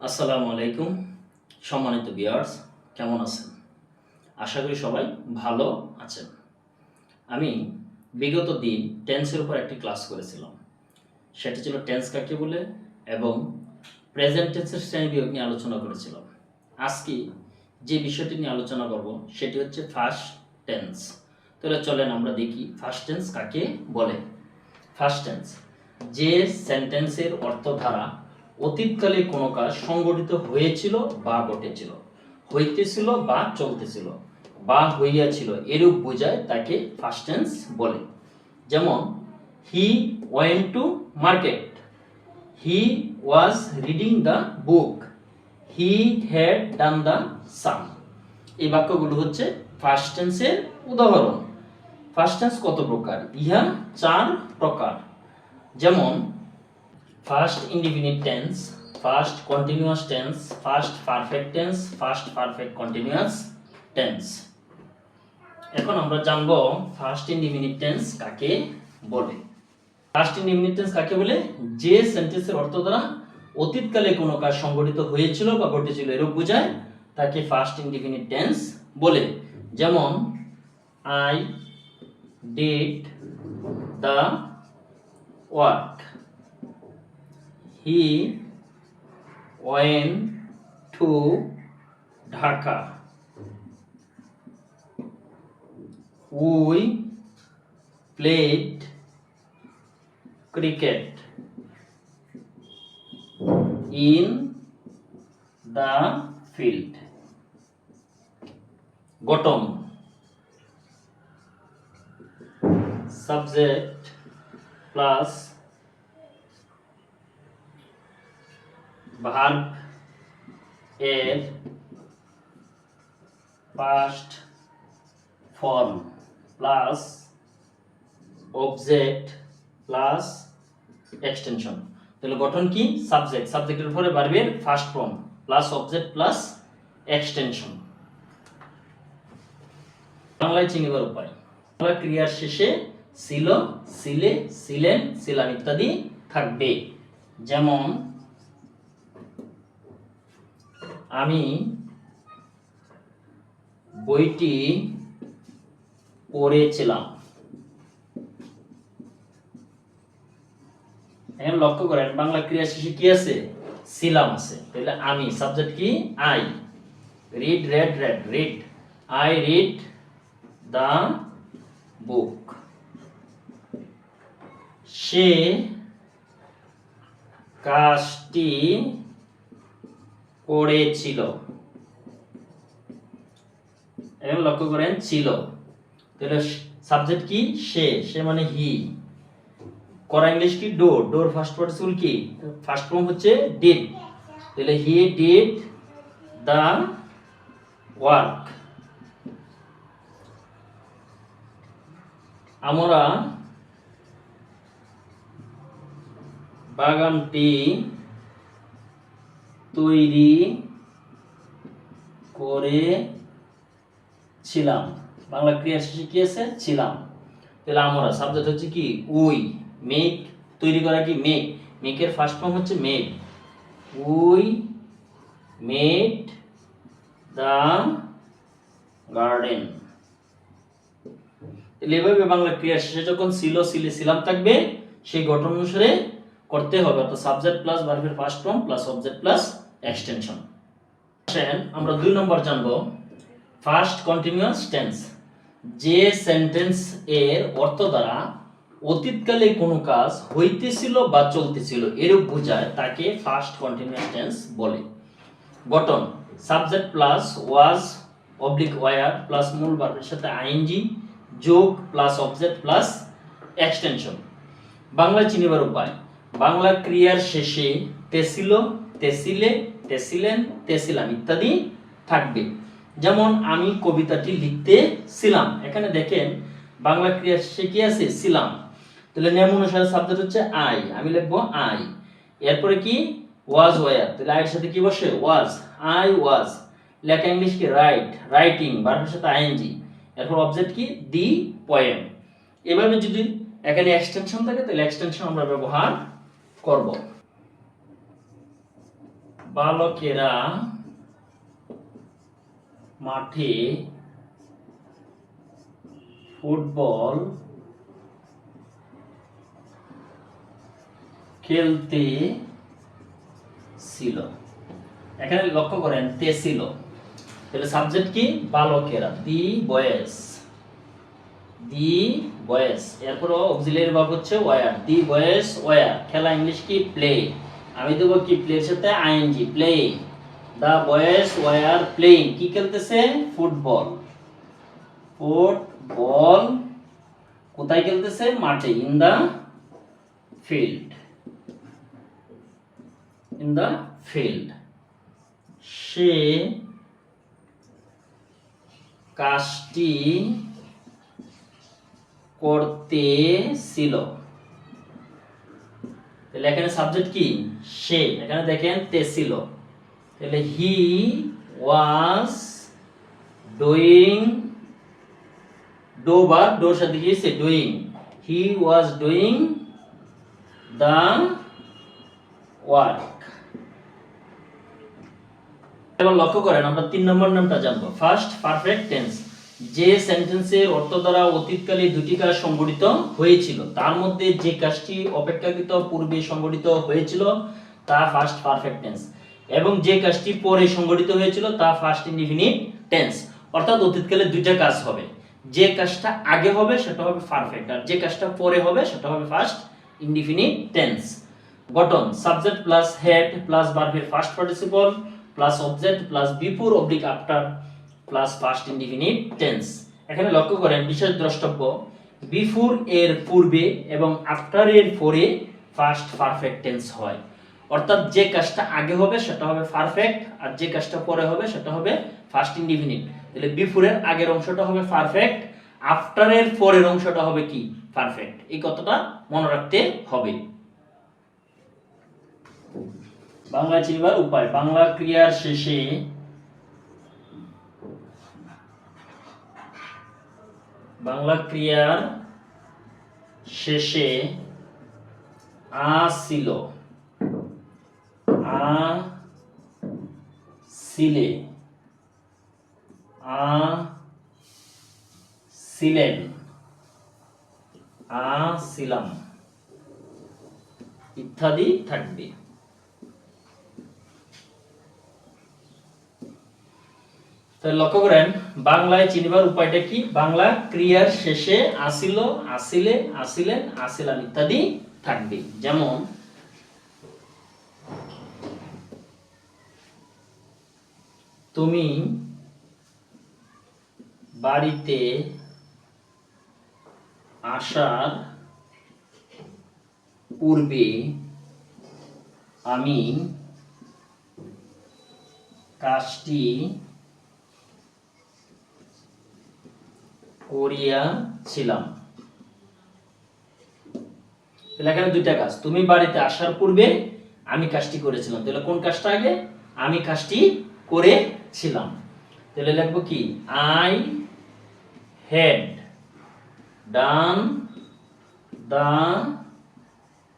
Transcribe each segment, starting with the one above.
আসসালামু আলাইকুম সম্মানিত ভিউয়ার্স, কেমন আছেন? আশা করি সবাই ভালো আছেন। আমি বিগত দিন টেন্সের উপর একটি ক্লাস করেছিলাম। সেটি ছিল টেন্স কাকে বলে এবং প্রেজেন্ট টেন্সের শ্রেণীবিভাগ নিয়ে আলোচনা করেছিলাম। আজকে যে বিষয়টি নিয়ে আলোচনা করব সেটি হচ্ছে ফার্স্ট টেন্স। তাহলে চলেন আমরা দেখি ফার্স্ট টেন্স কাকে বলে। ফার্স্ট টেন্স যে সেন্টেন্সের অর্থ দ্বারা অতীতকালে কোনো কাজ সংঘটিত হয়েছিল বা ঘটেছিল, হইতেছিল বা চলতেছিল বা হইয়াছিল এরূপ বোঝায় তাকে ফার্স্ট টেন্স বলে। যেমন he went to market, he was reading the book, he had done the same. এই বাক্যগুলো হচ্ছে ফার্স্ট টেন্সের উদাহরণ। ফার্স্ট টেন্স কত প্রকার? ইহা 4 প্রকার। যেমন first indefinite tense, first continuous tense, first perfect tense, first perfect continuous tense. এখন আমরা জানব ফার্স্ট ইনডিফিনিট টেন্স কাকে বলে। ফার্স্ট ইনডিফিনিট টেন্স কাকে বলে? যে সেন্টেন্সের অর্থ দ্বারা অতীতকালে কোনো কাজ সংঘটিত হয়েছিল বা ঘটেছিল এরূপ বোঝায় তাকে ফার্স্ট ইনডিফিনিট টেন্স বলে। যেমন I did the work, he went to Dhaka, we played cricket in the field. Bottom subject plus verb এর past form plus object plus extension. তাহলে গঠন কি? সাবজেক্ট, সাবজেক্টের উপরে ভার্বের first form plus object plus extension. বাংলায় চিনিবার উপায়। বাংলা ক্রিয়ার শেষে ছিল, ছিলে, ছিলেন, ছিলাম ইত্যাদি থাকবে। যেমন আমি বইটি পড়েছিলাম। এখন লক্ষ্য করেন বাংলা ক্রিয়া শেষে কি আছে? ছিলাম আছে। তাহলে আমি, সাবজেক্ট কি? I. Read, read, read, read, I read the book. সে কাজটি করেছিল। এখন লক্ষ্য করেন ছিল, তাহলে সাবজেক্ট কি? সে, সে মানে হি। করা ইংলিশ কি? ডো, ডোর ফার্স্ট পার্টিসিপল কি? ফার্স্ট ফর্ম হচ্ছে ডিড। তাহলে হি ডিড দ্য ওয়ার্ক। আমরা বাগানটি তৈরি করেছিলাম। বাংলা ক্রিয়ার শেষে কি আছে? ছিলাম। তাহলে আমরা, সাবজেক্ট হচ্ছে কি? উই। মেক, তৈরি করা কি? মেক। মেকের ফার্স্ট ফর্ম হচ্ছে made. We made the garden. তাহলে এভাবে বাংলা ক্রিয়ার শেষে যখন ছিল, ছিলে, ছিলাম থাকবে সেই গঠন অনুসারে করতে হবে, অর্থাৎ সাবজেক্ট প্লাস ভার্বের first form plus object plus extension. আমরা 2 নম্বর জানবো ফার্স্ট কন্টিনিউয়াস টেন্স। যে সেন্টেন্স এর অর্থ দ্বারা অতীতকালে কোনো কাজ হইতেছিল বা চলতেছিল এরূপ বোঝায় তাকে ফার্স্ট কন্টিনিউয়াস টেন্স বলে। গঠন subject plus was oblique were plus মূল ভার্বের সাথে আইএনজি যোগ plus object plus extension. Bangla চিনিবার উপায়। বাংলা ক্রিয়ার শেষে তেছিল, তেছিলে, তেছিলেন, তেছিলাম ইত্যাদি থাকবে। যেমন আমি কবিতাটি লিখতেছিলাম। এখানে দেখেন বাংলা ক্রিয়ার শেষে কি আছে? ছিলাম। তাহলে নিয়ম অনুসারে সাবজেক্ট হচ্ছে আই, আমি লিখবো আই। এরপরে কি? ওয়াজ ওয়ার, তাহলে আই এর সাথে কি বসে? ওয়াজ। I was. লেখা ইংলিশ কি? রাইট, রাইটিং, ভার্বের সাথে আইএনজি। এরপর অবজেক্ট কি? The poem. এভাবে যদি এখানে এক্সটেনশন থাকে তাহলে এক্সটেনশন আমরা ব্যবহার করব। বালকেরা মাঠে ফুটবল খেলতে ছিল। এখানে লক্ষ্য করেন তে ছিল, তাহলে সাবজেক্ট কি? বালকেরা, দি বয়েজ, দি বয়েজ। এরপর অক্সিলিয়ারি ভার্ব হচ্ছে ওয়ার, দি বয়েজ ওয়ার। খেলা ইংলিশ কি? প্লে। আমি দেবো কি? প্লের সাথে I N G, play. The boys were playing, কি খেলতেছে? ফুটবল। ফুটবল কোথায় খেলতেছে? মাঠে, in the field, in the field. সে কাজটি করতেছিল। তাহলে এখানে সাবজেক্ট কি? সে। এখানে দেখেন তে ছিল, তাহলে হি ওয়াজ ডুইং, ডো বা ডোর সাথে কি হয়েছে? Doing. He was doing the work. এবার লক্ষ্য করেন, আমরা 3 নম্বর নামটা জানবো, ফার্স্ট পারফেক্ট টেন্স। যে সেন্টেন্সের অর্থ দ্বারা অতীতকালে দুটি কাজ সংঘটিত হয়েছিল, তার মধ্যে যে কাজটি অপেক্ষাকৃত পূর্বে সংঘটিত হয়েছিল তা ফার্স্ট পারফেক্ট টেন্স, এবং যে কাজটি পরে সংঘটিত হয়েছিল তা ফার্স্ট ইনডিফিনিট টেন্স। অর্থাৎ অতীতকালে দুইটা কাজ হবে, যে কাজটা আগে হবে সেটা হবে পারফেক্ট, আর যে কাজটা পরে হবে সেটা হবে ফার্স্ট ইনডিফিনিট টেন্স। গঠন: সাবজেক্ট প্লাস হেড প্লাস ভার্বের first participle plus object plus before oblique after plus first indefinite tense. এখানে লক্ষ্য করেন বিশেষ দ্রষ্টব্য, বিফোর এর পূর্বে এবং আফটার এর পরে ফার্স্ট পারফেক্ট টেন্স হয়। অর্থাৎ যে কাজটা আগে হবে সেটা হবে পারফেক্ট, আর যে কাজটা পরে হবে সেটা হবে ফার্স্ট ইনডিফিনিট। তাহলে বিফোর এর আগের অংশটা হবে পারফেক্ট, আফটার এর পরের অংশটা হবে কি? পারফেক্ট। এই কথাটা মনে রাখতে হবে। বাংলা চিনবার উপায়: বাংলা ক্রিয়ার শেষে আসিল, আসিলে, আসিলেন, আসিলাম ইত্যাদি থাকবে। তাহলে লক্ষ্য করেন বাংলায় চিনবার উপায়টা কি? বাংলা ক্রিয়ার শেষে আসিল, আসিলে, আসিলেন, আসিলাম ইত্যাদি থাকবে। যেমন তুমি বাড়িতে আসার পূর্বে আমি কাজটি করিয়াছিলাম। তাহলে এখানে দুইটা কাজ, তুমি বাড়িতে আসার পূর্বে আমি কাজটি করেছিলাম। তাহলে কোন কাজটা আগে? আমি কাজটি করেছিলাম। তাহলে লিখবো কি? I had done the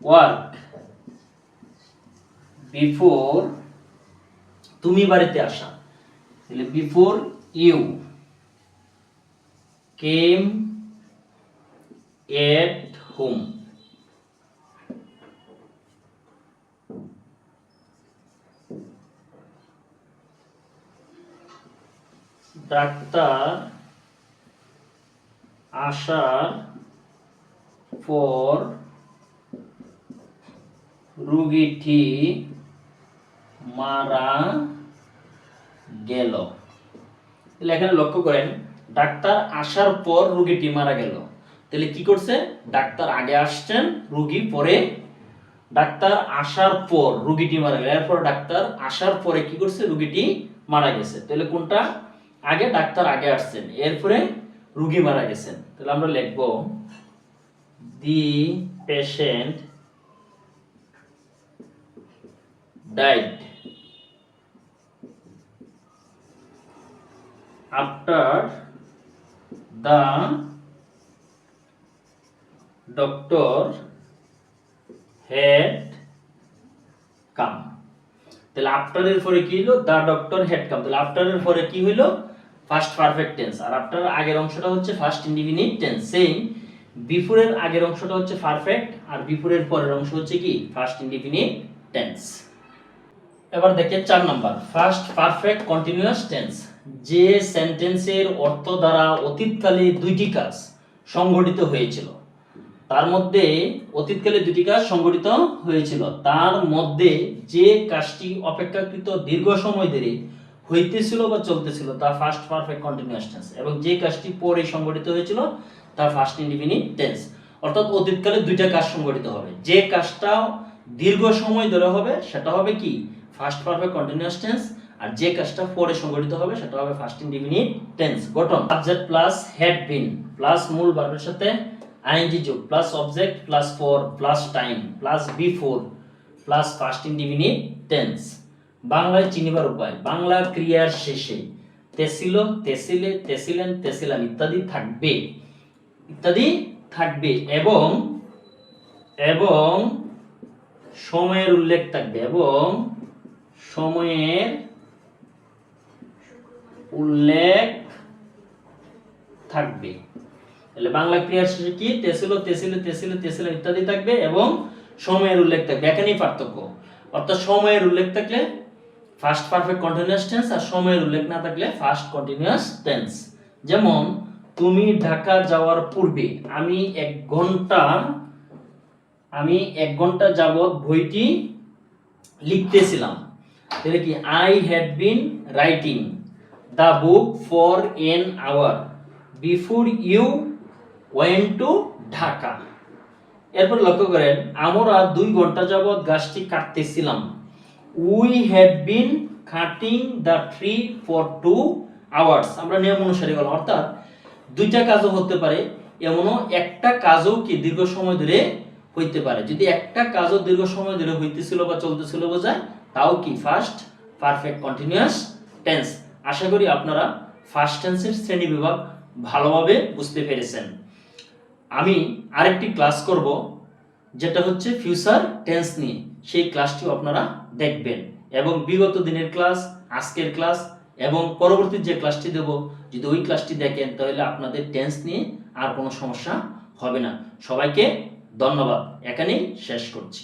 work before, তুমি বাড়িতে আসা, তাহলে before you came at home. ডাক্তার আসার পর রোগীটি মারা গেল। তাহলে এখানে লক্ষ্য করেন ডাক্তার আসার পর রোগীটি মারা গেল। তাহলে কি করছে? ডাক্তার আগে আসছেন, রোগী পরে। ডাক্তার আসার পর রোগীটি মারা গেল, এরপর ডাক্তার আসার পরে কি করছে? রোগীটি মারা গেছে। তাহলে কোনটা আগে? ডাক্তার আগে আসছেন, এরপরে রোগী মারা গেছেন। তাহলে আমরা লিখব দি patient died after the doctor had come. তাহলে আফটার এর পরে কি হলো, দা ডক্টর হ্যাড কাম, তাহলে আফটার এর পরে কি হলো, ফার্স্ট পারফেক্ট টেন্স, আর আফটার আগের অংশটা হচ্ছে first indefinite tense. Same before এর আগের অংশটা হচ্ছে পারফেক্ট, আর বিফোর এর পরের অংশ হচ্ছে কি ফার্স্ট ইনডিফিনিট টেন্স। এবার দেখেন 4 number, first perfect continuous tense. যে সেন্টেন্সের অর্থ দ্বারা অতীতকালে দুইটি কাজ সংঘটিত হয়েছিল, তার মধ্যে অতীতকালে দুটি কাজ সংঘটিত হয়েছিল, তার মধ্যে যে কাজটি অপেক্ষাকৃত দীর্ঘ সময় ধরে হইতেছিল বা চলতেছিল তা ফার্স্ট পারফেক্ট কন্টিনিউয়াস টেন্স, এবং যে কাজটি পরে সংঘটিত হয়েছিল তা ফার্স্ট ইনডিফিনিট টেন্স। অর্থাৎ অতীতকালে দুইটা কাজ সংঘটিত হবে, যে কাজটা দীর্ঘ সময় ধরে হবে সেটা হবে কি ফার্স্ট পারফেক্ট কন্টিনিউয়াস টেন্স, আর যে কাজটা পরে সংঘটিত হবে সেটা হবে ফার্স্ট ইনডিফিনিট টেন্স। গঠন subject plus had been plus মূল ভার্বের সাথে আইএনজি যোগ plus object plus for plus time plus before plus first indefinite tense. বাংলায় চিনিবার উপায়, বাংলা ক্রিয়ার শেষে তেছিল, তেছিলে, তেছিলেন, তেছিলাম ইত্যাদি থাকবে, ইত্যাদি থাকবে, এবং এবং সময়ের উল্লেখ থাকবে, এবং সময়ের উল্লেখ থাকবে। তাহলে বাংলা ক্রিয়ার শেষে কি তেছিল, তেছিলে, তেছিলে, তেছিলাম ইত্যাদি থাকবে, এবং সময়ের উল্লেখ থাকবে। এখানেই পার্থক্য, অর্থাৎ সময়ের উল্লেখ থাকলে ফার্স্ট পারফেক্ট কন্টিনিউয়াস টেন্স, আর সময়ের উল্লেখ না থাকলে ফার্স্ট কন্টিনিউয়াস টেন্স। যেমন তুমি ঢাকা যাওয়ার পূর্বে আমি এক ঘন্টা যাবত বইটি লিখতেছিলাম, তাহলে কি I had been writing the book for an hour before you went to Dhaka. এরপর লক্ষ্য করেন আমরা 2 ঘন্টা যাবত গাছটি কাটতেছিলাম, we had been cutting the tree for 2 hours. আমরা নিয়ম অনুসারে গেলাম, অর্থাৎ দুইটা কাজও হতে পারে, এমনও একটা কাজও কি দীর্ঘ সময় ধরে হইতে পারে। যদি একটা কাজও দীর্ঘ সময় ধরে হইতেছিল বা চলতেছিল বোঝায়, তাও কি ফার্স্ট পারফেক্ট কন্টিনিউয়াস টেন্স। আশা করি আপনারা ফার্স্ট টেন্সের শ্রেণী বিভাগ ভালোভাবে বুঝতে পেরেছেন। আমি আরেকটি ক্লাস করব যেটা হচ্ছে ফিউচার টেন্স নিয়ে, সেই ক্লাসটিও আপনারা দেখবেন, এবং বিগত দিনের ক্লাস, আজকের ক্লাস এবং পরবর্তী যে ক্লাসটি দেব, যদি ওই ক্লাসটি দেখেন তাহলে আপনাদের টেন্স নিয়ে আর কোনো সমস্যা হবে না। সবাইকে ধন্যবাদ, এখানেই শেষ করছি।